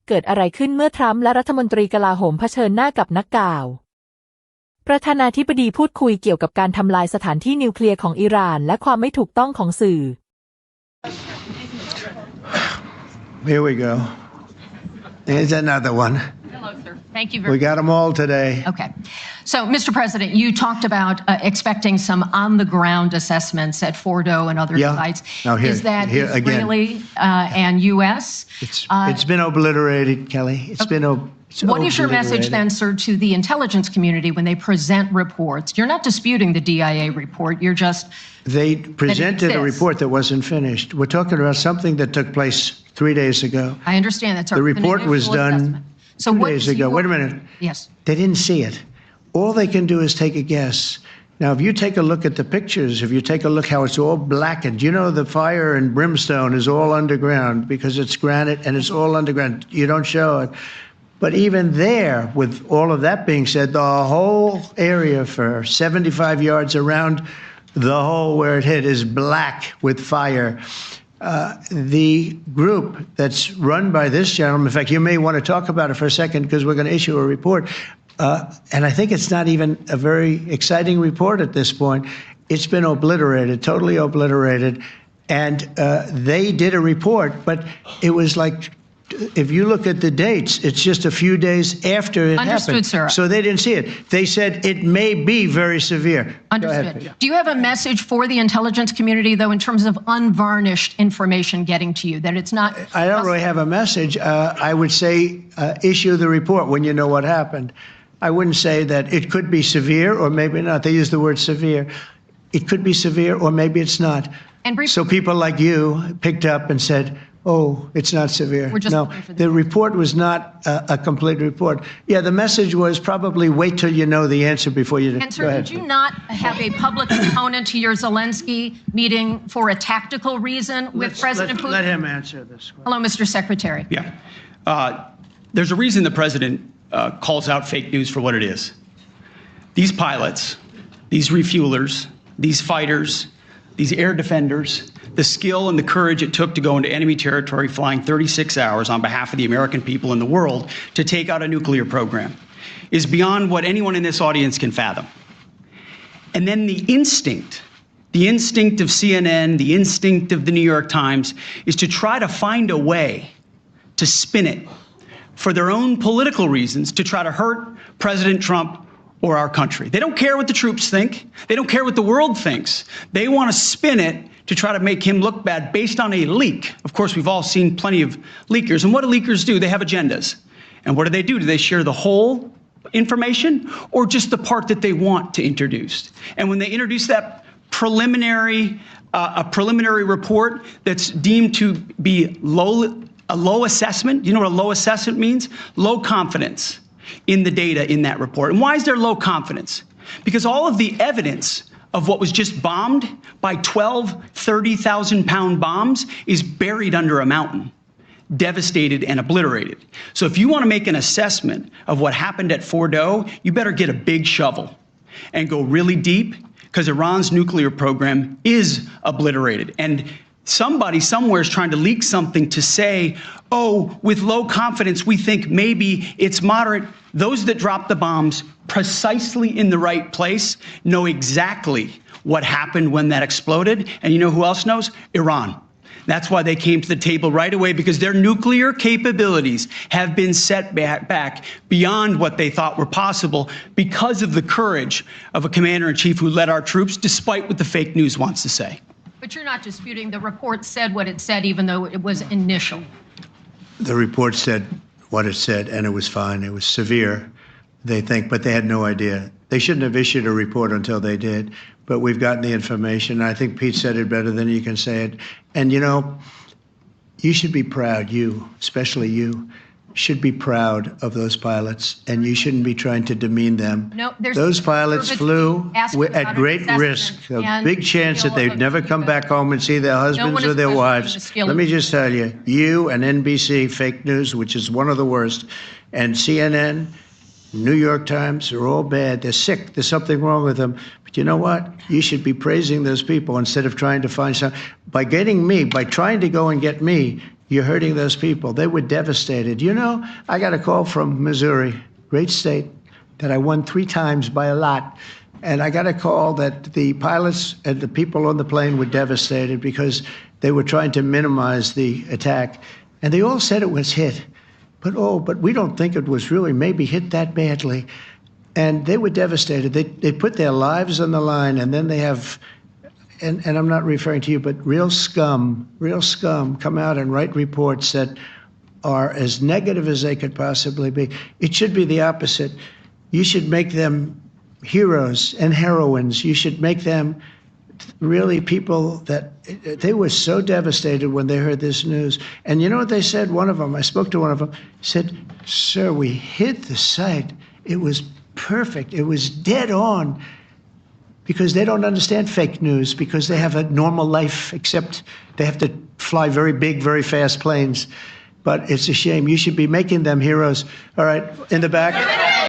เกิดอะไรขึ้นเมื่อทรัมป์และรัฐมนตรีกลาโหมเผชิญหน้ากับนักข่าวประธานาธิบดีพูดคุยเกี่ยวกับการทำลายสถานที่นิวเคลียร์ของอิหร่านและความไม่ถูกต้องของสื่อ Here we go. Here's another one. Hello, sir. Thank you very much. We got them all today. Okay. So, Mr. President, you talked about expecting some on-the-ground assessments at Fordo and other sites. Now Is that Israeli and U.S.? It's been obliterated, Kelly. It's been What is your message then, sir, to the intelligence community when they present reports? You're not disputing the DIA report. You're just... They presented a report that wasn't finished. We're talking about something that took place 3 days ago. I understand that's the report was done 2 days ago. Wait a minute. Yes. They didn't see it. All they can do is take a guess. Now, if you take a look at the pictures, if you take a look how it's all blackened, you know the fire and brimstone is all underground because it's granite and it's all underground. You don't show it. But even there, with all of that being said, the whole area for 75 yards around the hole where it hit is black with fire. The group that's run by this gentleman, in fact, you may want to talk about it for a second because we're going to issue a report. And I think it's not even a very exciting report at this point. It's been obliterated, totally obliterated. And they did a report, but it was like, if you look at the dates, it's just a few days after it happened. Sir. So they didn't see it. They said it may be very severe. Understood. Do you have a message for the intelligence community, though, in terms of unvarnished information getting to you, that it's not... I don't really have a message. I would say issue the report when you know what happened. I wouldn't say that it could be severe or maybe not. They use the word severe. It could be severe or maybe it's not. So people like you picked up and said, oh, it's not severe. No, the report was not a complete report. Yeah, the message was probably wait till you know the answer before you... And, sir, did you not have a public component to your Zelensky meeting for a tactical reason with President Putin? Let him answer this one. Hello, Mr. Secretary. Yeah. There's a reason the president calls out fake news for what it is. These pilots, these refuelers, these fighters, these air defenders, the skill and the courage it took to go into enemy territory flying 36 hours on behalf of the American people and the world to take out a nuclear program is beyond what anyone in this audience can fathom. And then the instinct of CNN, the instinct of the New York Times is to try to find a way to spin it for their own political reasons to try to hurt President Trump or our country. They don't care what the troops think. They don't care what the world thinks. They want to spin it to try to make him look bad based on a leak. Of course, we've all seen plenty of leakers. And what do leakers do? They have agendas. And what do? Do they share the whole information or just the part that they want to introduce? And when they introduce that a preliminary report that's deemed to be a low assessment, you know what a low assessment means? Low confidence in the data in that report. And why is there low confidence? Because all of the evidence of what was just bombed by 12 30,000-pound bombs is buried under a mountain, devastated and obliterated. So if you want to make an assessment of what happened at Fordo, you better get a big shovel and go really deep because Iran's nuclear program is obliterated. And somebody somewhere is trying to leak something to say, oh, with low confidence, we think maybe it's moderate. Those that dropped the bombs precisely in the right place know exactly what happened when that exploded. And you know who else knows? Iran. That's why they came to the table right away, because their nuclear capabilities have been set back beyond what they thought were possible because of the courage of a commander-in-chief who led our troops, despite what the fake news wants to say. But you're not disputing the report said what it said, even though it was initial. The report said what it said, and it was fine. It was severe, they think, but they had no idea. They shouldn't have issued a report until they did, but we've gotten the information. I think Pete said it better than you can say it. And, you know, you should be proud, you, especially you, should be proud of those pilots, and you shouldn't be trying to demean them. No, those pilots flew at great risk, a big chance that they'd never come back home and see their husbands or their wives. Let me just tell you, you and NBC, fake news, which is one of the worst, and CNN, New York Times are all bad. They're sick. There's something wrong with them. But you know what? You should be praising those people instead of trying to find some. By getting me, by trying to go and get me, You're hurting those people. They were devastated. You know, I got a call from Missouri, great state, that I won 3 times by a lot. And I got a call that the pilots and the people on the plane were devastated because they were trying to minimize the attack. And they all said it was hit. But we don't think it was really maybe hit that badly. And they were devastated. They put their lives on the line, and then they have, and I'm not referring to you, but real scum come out and write reports that are as negative as they could possibly be. It should be the opposite. You should make them heroes and heroines. You should make them really people that they were so devastated when they heard this news. And you know what they said? One of them, I spoke to one of them, said, "Sir, we hit the site. It was perfect. It was dead on." Because they don't understand fake news, because they have a normal life, except they have to fly very big, very fast planes. But it's a shame. You should be making them heroes. All right, in the back.